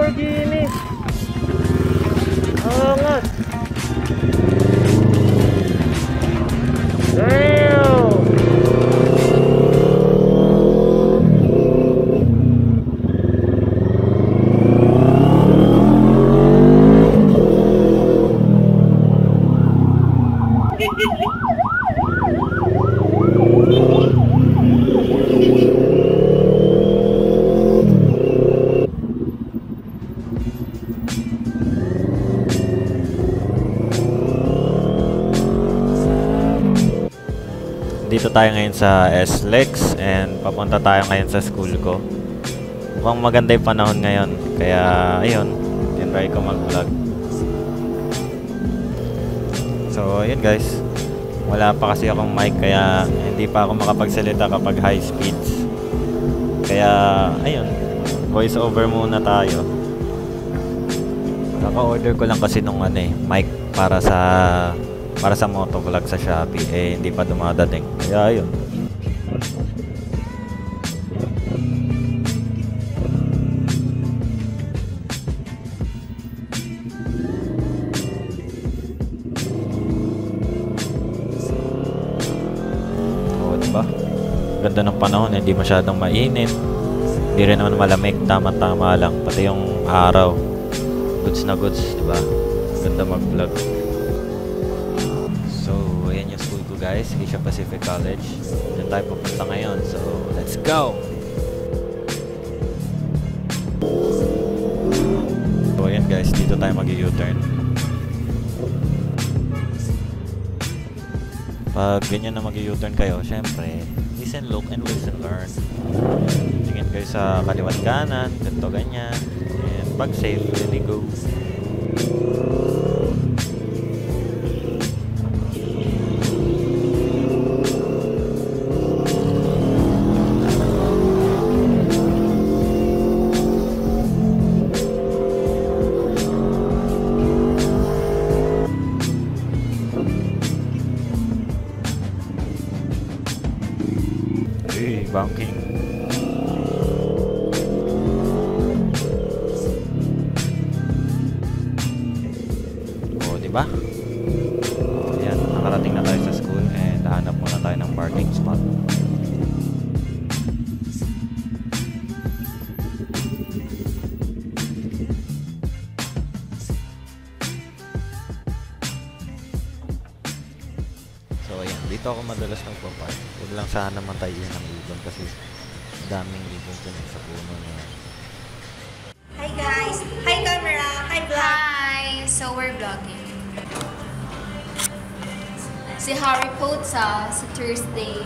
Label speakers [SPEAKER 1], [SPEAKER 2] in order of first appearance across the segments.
[SPEAKER 1] Lamborghini. Angat. Damn.
[SPEAKER 2] Dito tayo ngayon sa SLEX and papunta tayo ngayon sa school ko. Mukhang maganda yung panahon ngayon, kaya ayun, tinry ko mag-vlog. So ayun guys, wala pa kasi akong mic kaya hindi pa ako makapagsalita kapag high speeds. Kaya ayun, voice over muna tayo. Naka-order ko lang kasi nung mic para sa motovlog sa Shopee, hindi pa dumadating. Kaya ayun. Oo, diba? Ganda ng panahon, hindi masyadong mainit. Hindi rin naman malamig, tama-tama lang. Pati yung araw, goods na goods, diba? Ganda mag-vlog. Guys, Asia Pacific College. Diyan tayo pupunta ngayon. So, let's go! So, ayan guys, dito tayo mag-U-turn. Pag ganyan na mag-U-turn kayo, syempre, listen, look, and listen, learn. Tingin kayo sa kaliwat kanan, ganito, ganyan. And pag safe, really go. Banking. Oh, di ba? Ayan, nakarating na tayo sa school and hanap muna tayo ng parking spot. So ayan, dito ako madalas nagpa-park. Huwag lang sana matayin ng ibon kasi daming ibon dyan sa puno niya.
[SPEAKER 3] Hi guys! Hi camera! Hi vlog!
[SPEAKER 4] Hi! So we're vlogging. Si Harry Potter sa Thursday.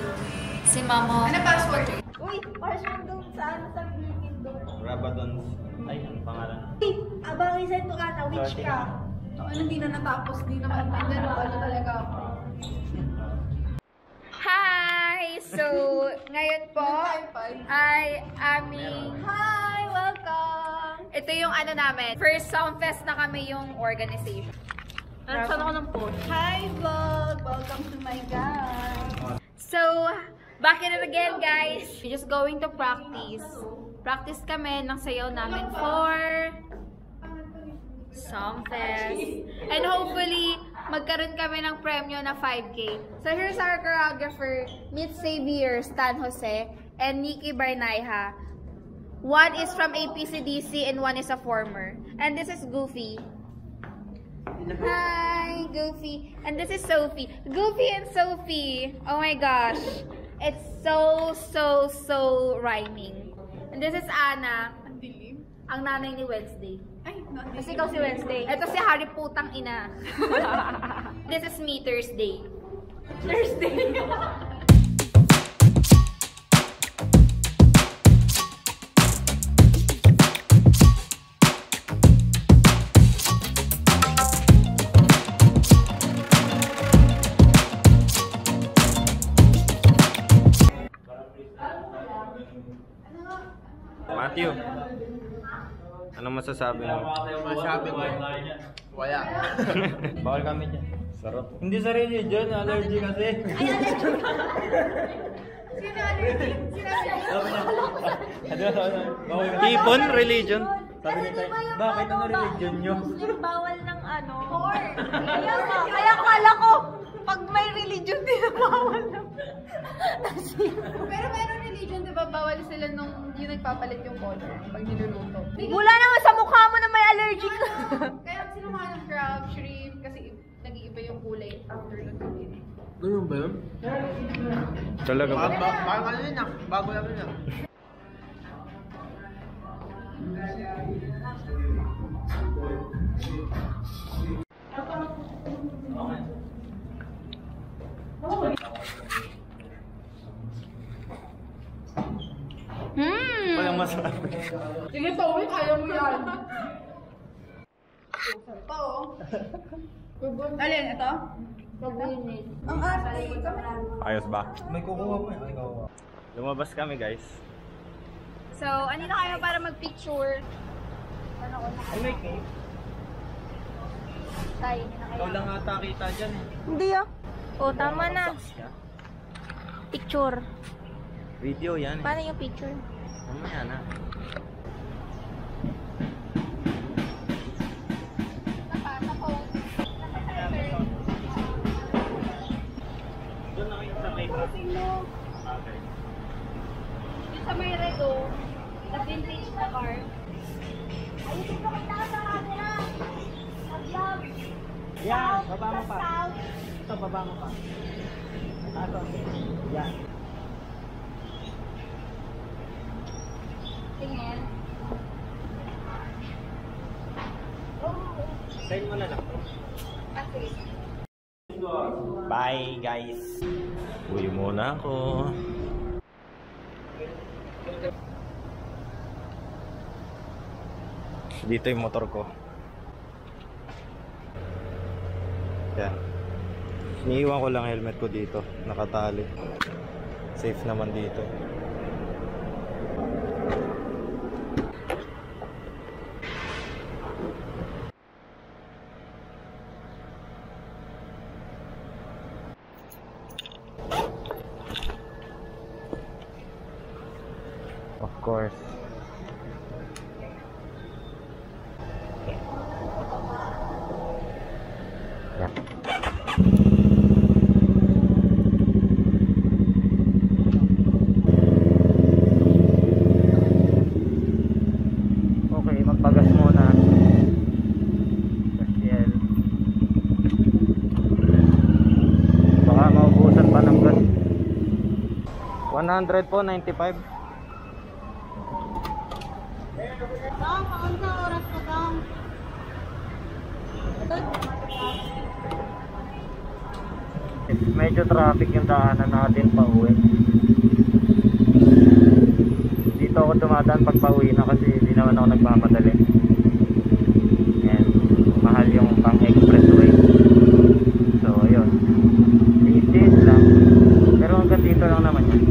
[SPEAKER 4] Si Mama. Ano password?
[SPEAKER 3] Uy! Password doon sa gilid doon.
[SPEAKER 2] Rabadon. Ay, ang pangalan?
[SPEAKER 3] Abang isa ito ata, which ka?
[SPEAKER 4] Ano, hindi na natapos. Hindi na maintindihan mo. Ano talaga ako. Hi! So, ngayon po ay aming...
[SPEAKER 3] Hi! Welcome!
[SPEAKER 4] Ito yung ano namin. First Songfest na kami yung organization.
[SPEAKER 3] Saan ako ng post? Hi vlog! Welcome to my guys!
[SPEAKER 4] So, back at it again guys. We're just going to practice. Practice kami ng sayaw namin for Songfest. And hopefully, magkaroon kami ng premyo na 5K. So here's our choreographer, Mitz Xavier Stan Jose, and Nikki Barnayha. One is from APCDC and one is a former. And this is Goofy. Hi, Goofy. And this is Sophie. Goofy and Sophie. Oh my gosh. It's so rhyming. And this is Anna. Ang nanay ni Wednesday. Kasi ikaw si Wednesday. Ito si Harry Putang Ina. This is me, Thursday. Thursday.
[SPEAKER 2] Matthew, anong masasabi mo?
[SPEAKER 5] Masasabi ko, wala.
[SPEAKER 2] Bawal kami dyan. Sarap.
[SPEAKER 5] Hindi sa religion, allergy kasi.
[SPEAKER 3] Ay, allergy ka! Sino allergy?
[SPEAKER 2] Tipon, religion. Sabi ni Tay, bakit ano religion nyo?
[SPEAKER 3] Muslim bawal ng ano? Porn! Kaya akala ko, pag may religion, di na bawal ng...
[SPEAKER 4] Pero meron religion, di ba, bawal sila nung yung nagpapalit yung color pag niluluto.
[SPEAKER 3] Wala naman sa mukha mo na may allergic ka.
[SPEAKER 4] Kaya sila mga ng crab, shrimp, kasi nag-iiba yung kulay after lutuin.
[SPEAKER 5] Ganun ba yun?
[SPEAKER 2] Talaga ba?
[SPEAKER 5] Parang ano yun ah. Bago lang yun ah.
[SPEAKER 2] Walang masarap.
[SPEAKER 4] Sige, Tommy, kaya mo yan. Ito. Alin, ito? Pag-winit. Ang arte.
[SPEAKER 2] Ayos ba?
[SPEAKER 5] May kukuha pa yun.
[SPEAKER 2] Lumabas kami guys.
[SPEAKER 4] So, andito kayo para mag-picture.
[SPEAKER 5] Ay, may cake.
[SPEAKER 4] Tay, hindi na
[SPEAKER 5] Ikaw
[SPEAKER 4] kayo.
[SPEAKER 5] lang ata kita dyan eh.
[SPEAKER 3] Hindi ah. O, tama na. Picture.
[SPEAKER 2] Video yan eh.
[SPEAKER 3] Paano yung picture?
[SPEAKER 2] Mamaya na. Doon na kayo sa may okay.
[SPEAKER 4] Yung sa may rego, na vintage na car.
[SPEAKER 3] Ayusin ko kita sa camera. Mag-vlog.
[SPEAKER 5] Yan, baba mo pa. Ito, baba mo pa. Ito. Yan.
[SPEAKER 4] Tingin.
[SPEAKER 5] Sign mo na lang.
[SPEAKER 4] Kasi,
[SPEAKER 2] Bye guys. Uwi muna ako. Dito yung motor ko. Yan. Iniiwan ko lang helmet ko dito. Nakatali. Safe naman dito. Of course. Yeah. Okay, magpagas muna. Gastiel. Baka maubusan pa ng gas. 100 po, 95.
[SPEAKER 3] Dang, kaon ka oras ko, Dang.
[SPEAKER 2] Medyo traffic yung daanan natin pa uwi. Dito ako dumadaan pag pauwi na kasi hindi naman ako nagmamadali. And mahal yung pang expressway. So ayun, tiis lang. Pero hanggang dito lang naman yan.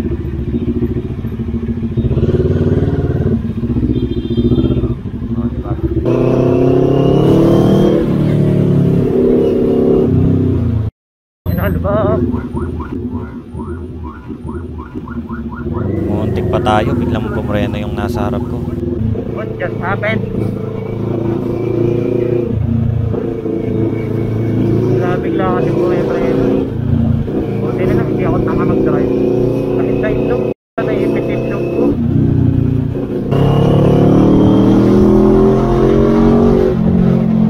[SPEAKER 2] Oh, diba? Inalbak! Muntik pa tayo, biglang bumreno yung nasa harap ko. What just happened? Bigla kasi bumreno. Buti na lang, hindi ako tanga mag-drive. Kasi sa itlog, naipit itlog ko.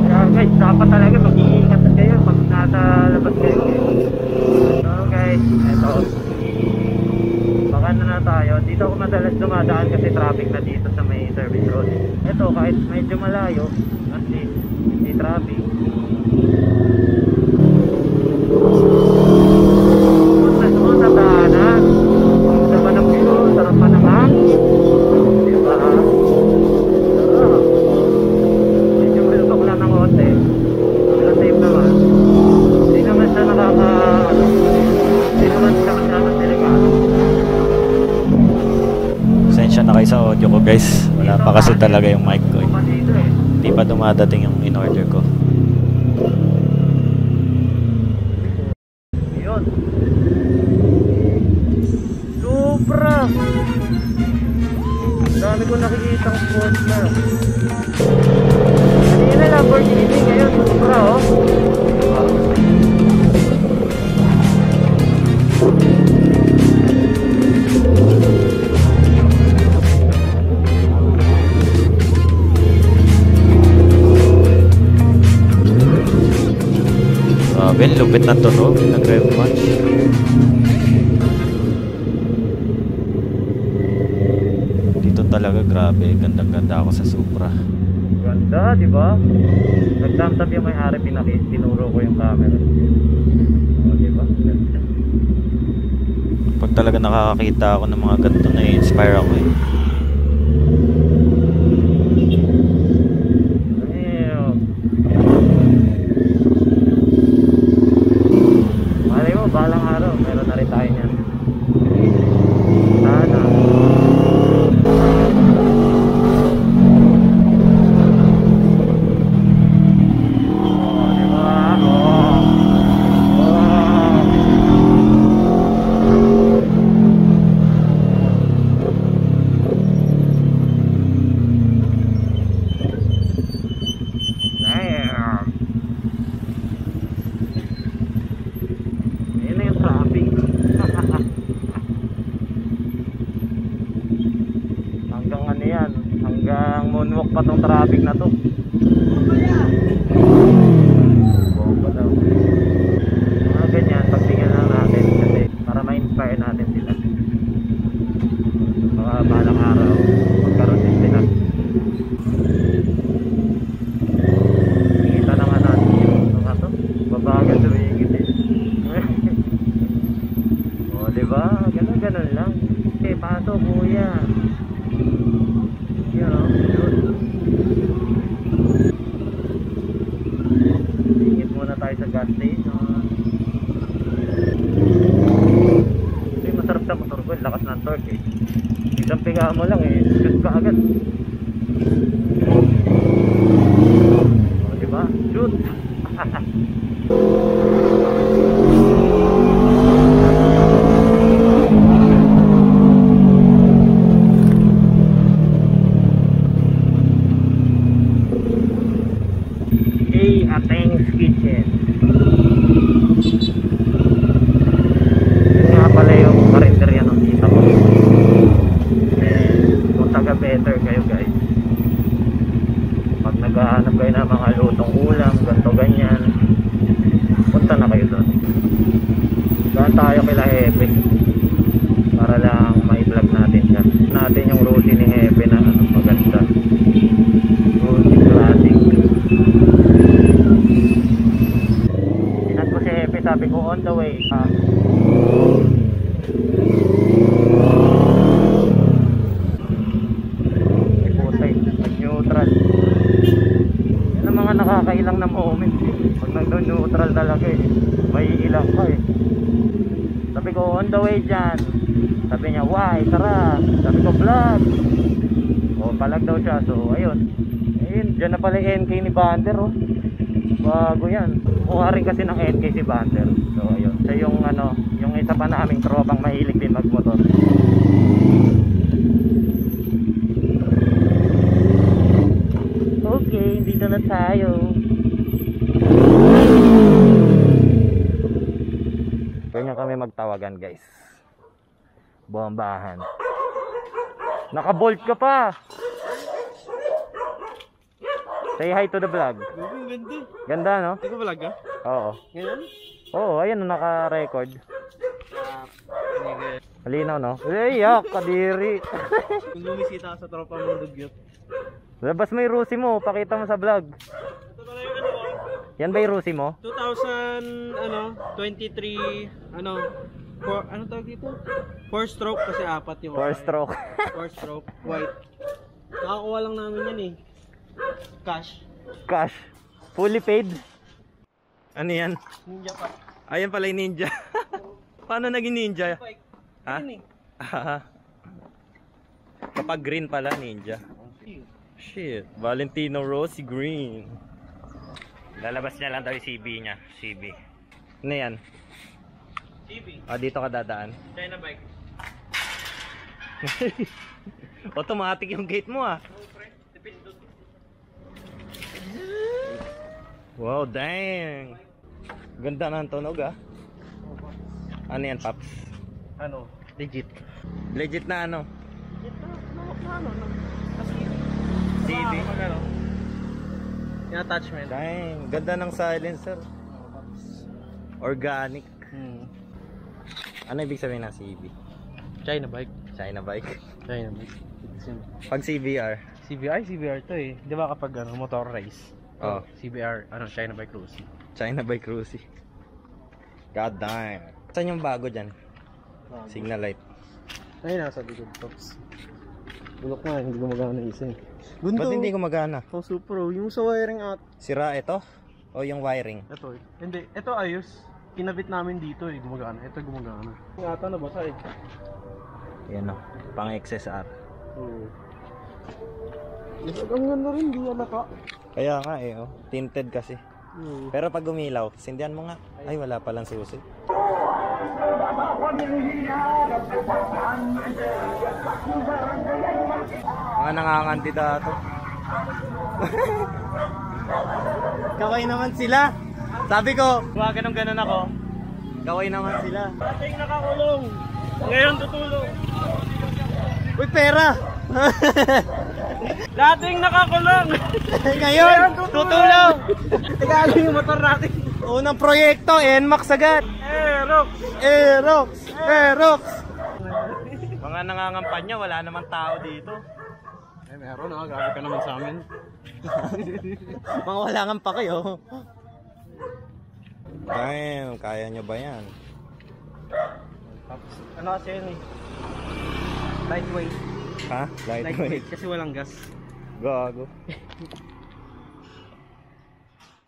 [SPEAKER 2] Kaya guys, dapat talaga mag-iingat kayo pag nasa labas kayo. So guys, eto. Baka na tayo. Dito ako madalas dumadaan kasi traffic na dito sa may service road. Eto, kahit medyo malayo, at least hindi traffic. Sa daanan. Sa panang view, sarap pa naman. Diba? Medyo malutok lang ng konti. Pero safe naman. Hindi naman siya hindi naman siya kasama delikado. Pasensya na kayo sa audio ko guys. Wala pa kasi talaga yung mic ko eh. Hindi pa dumadating yung in-order ko. Yun. Sobra! Dami ko nakikita. isang sports car. Kanina Lamborghini, ngayon Supra, oh. Grabe, lupit na tunog. Nag-rev match. Dito talaga, grabe. Gandang-ganda ako sa Supra. Ganda, di ba? Nagtamtab yung may-ari, tinuro ko yung camera. O, di ba? Ganda. Pag talaga nakakakita ako ng mga ganito, na-inspire ako eh. Balang araw, meron na rin tayo niyan. Sana. Oh, di ba? Hanggang moonwalk pa tong traffic na to. Bomba daw. Mga ganyan, pagtingin lang natin kasi para ma-inspire natin sila. Mga balang araw magkaroon din sila. Kita naman natin yung mga to. Babagal tumingin eh. O diba? Ganun lang. Okay, paso kuya. Ingit muna tayo sa gas station. Kasi masarap sa motor ko, lakas ng torque eh. Isang piga mo lang eh, shoot ka agad. O diba? Shoot! Ateng's Kitchen. Yun nga pala yung karinderya ng tita ko. Kung taga better kayo guys, pag naghahanap kayo ng mga lutong ulam, ganto ganyan, punta na kayo doon. Saan tayo kila Hepe para lang ma-vlog natin siya. Natin yung routine ni Hepe na maganda. Routine classic. Sabi ko on the way putay, nag-neutral. Yan ang mga nakakailang na moment pag nag-neutral talaga eh, may ilang ka eh. Sabi ko on the way dyan, sabi niya why, tara. Sabi ko vlog, o palag daw siya. So ayun, dyan na pala yung NK ni Bander oh. Bago yan. Kuha rin kasi ng NK si Bander. So ayun, siya yung ano, yung isa pa naming tropang mahilig din magmotor. Okay, dito na tayo. Ganyan kami magtawagan guys. Bombahan. Naka-bolt ka pa. Say hi to the vlog.
[SPEAKER 5] Ganda.
[SPEAKER 2] Ganda, no?
[SPEAKER 5] Hindi ko vlog ah?
[SPEAKER 2] Oo.
[SPEAKER 5] Ngayon?
[SPEAKER 2] Oo, ayan, naka-record. Malinaw, no? Eh, yak, kadiri.
[SPEAKER 5] Kung lumisita ka sa tropa mong dugyot.
[SPEAKER 2] Labas mo yung Rusi mo, pakita mo sa vlog.
[SPEAKER 5] Ito pala yung ano oh.
[SPEAKER 2] Yan ba yung Rusi mo?
[SPEAKER 5] 2023, ano tawag dito? 4 stroke kasi 4 yung
[SPEAKER 2] 4 stroke.
[SPEAKER 5] 4 stroke, white. Nakakuha lang namin yan eh. Cash.
[SPEAKER 2] Cash. Fully paid. Ano yan?
[SPEAKER 5] Ninja pa.
[SPEAKER 2] Ayan pala yung ninja. Paano naging ninja?
[SPEAKER 5] Bike.
[SPEAKER 2] Ha?
[SPEAKER 5] Ayun eh.
[SPEAKER 2] Kapag green pala, ninja. Shit. Valentino Rossi Green. Lalabas niya lang daw yung CB niya. CB. Ano yan?
[SPEAKER 5] CB.
[SPEAKER 2] Ah, dito ka dadaan.
[SPEAKER 5] China bike.
[SPEAKER 2] Automatic yung gate mo ah. Wow, dang. Ganda ng tunog ah. Ano yan, Paps?
[SPEAKER 5] Ano? Legit.
[SPEAKER 2] Legit na ano?
[SPEAKER 5] Ano?
[SPEAKER 2] CD.
[SPEAKER 5] Ano? Yung attachment.
[SPEAKER 2] Dang, ganda ng silencer. Organic. Ano ibig sabihin ng CB?
[SPEAKER 5] China bike.
[SPEAKER 2] China bike.
[SPEAKER 5] China bike.
[SPEAKER 2] Pag CBR.
[SPEAKER 5] CBR to eh. Di ba kapag ano, motor race?
[SPEAKER 2] Oh.
[SPEAKER 5] CBR, ano, China bike cruise.
[SPEAKER 2] China bike cruisy. God damn. Saan yung bago dyan? Signal light.
[SPEAKER 5] Ay, nasa likod, Tops. Bulok nga, hindi gumagana yung isa eh.
[SPEAKER 2] Ba't hindi gumagana?
[SPEAKER 5] Oh, super. Yung sa wiring at...
[SPEAKER 2] Sira ito? O yung wiring?
[SPEAKER 5] Ito eh. Hindi, ito ayos. Kinabit namin dito eh, gumagana. Ito gumagana. Yung ata na basa eh.
[SPEAKER 2] Yan o, pang XSR.
[SPEAKER 5] Oo. Ang ganda rin, di alaka.
[SPEAKER 2] Kaya nga eh, oh. Tinted kasi. Pero pag umilaw, sindihan mo nga. Ay, wala palang susi. Mga nangangandidato. Kaway naman sila. Sabi ko, ganun ako. Kaway naman sila.
[SPEAKER 5] Dating nakakulong. Ngayon tutulong.
[SPEAKER 2] Uy, pera!
[SPEAKER 5] Dating nakakulong.
[SPEAKER 2] Ngayon, tutulong!
[SPEAKER 5] Tigalo yung motor natin.
[SPEAKER 2] Unang proyekto, NMAX agad.
[SPEAKER 5] Aerox.
[SPEAKER 2] Aerox! Aerox! Mga nangangampanya, wala namang tao dito.
[SPEAKER 5] Eh, meron ah. Grabe ka naman sa amin.
[SPEAKER 2] Mga wala nga pa kayo. Damn, kaya nyo ba yan?
[SPEAKER 5] Tapos, ano kasi yun eh. Lightweight.
[SPEAKER 2] Ha? Lightweight.
[SPEAKER 5] Kasi walang gas.
[SPEAKER 2] Gago.